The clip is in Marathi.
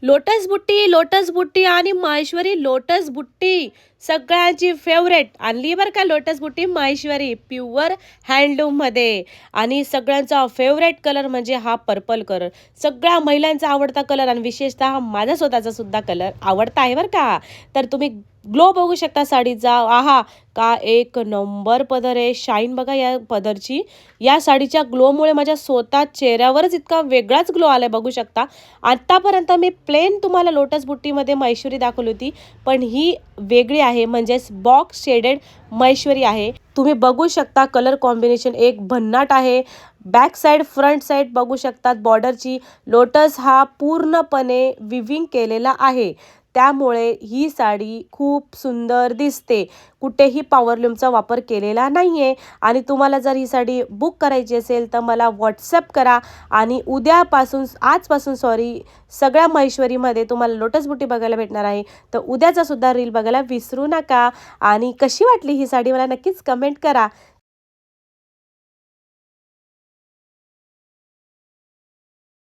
लोटस बुट्टी आणि माहेश्वरी लोटस बुट्टी सगळ्यांची फेवरेट आणली बरं का. लोटस बुट्टी माहेश्वरी प्युअर हँडलूममध्ये. आणि सगळ्यांचा फेवरेट कलर म्हणजे हा पर्पल कलर. सगळ्या महिलांचा आवडता कलर आणि विशेषतः माझा स्वतःचा सुद्धा कलर आवडता आहे बरं का. तर तुम्ही ग्लो बघू शकता साडीचा. आहा, का एक नंबर पदर आहे. शाईन बघा या पदरची. या साडीच्या ग्लोमुळे माझ्या स्वतः चेहऱ्यावरच इतका वेगळाच ग्लो आलाय बघू शकता. आतापर्यंत मी प्लेन तुम्हाला लोटस बुट्टीमध्ये महेश्वरी दाखवली होती, पण ही वेगळी आहे, म्हणजेच बॉक्स शेडेड महेश्वरी आहे. तुम्ही बघू शकता कलर कॉम्बिनेशन एक भन्नाट आहे. बॅक साईड फ्रंट साईड बघू शकतात बॉर्डरची. लोटस हा पूर्णपणे विविंग केलेला आहे, त्यामुळे ही साडी खूप सुंदर दिसते. कुठेही पॉवरलूमचा वापर केलेला नाहीये. आणि तुम्हाला जर ही साडी बुक करायची असेल तर मला व्हॉट्सअप करा. आणि आजपासून सगळ्या महेश्वरीमध्ये तुम्हाला लोटस बुट्टी बघायला भेटणार आहे. तर उद्याचा सुद्धा रील बघायला विसरू नका. आणि कशी वाटली ही साडी मला नक्कीच कमेंट करा.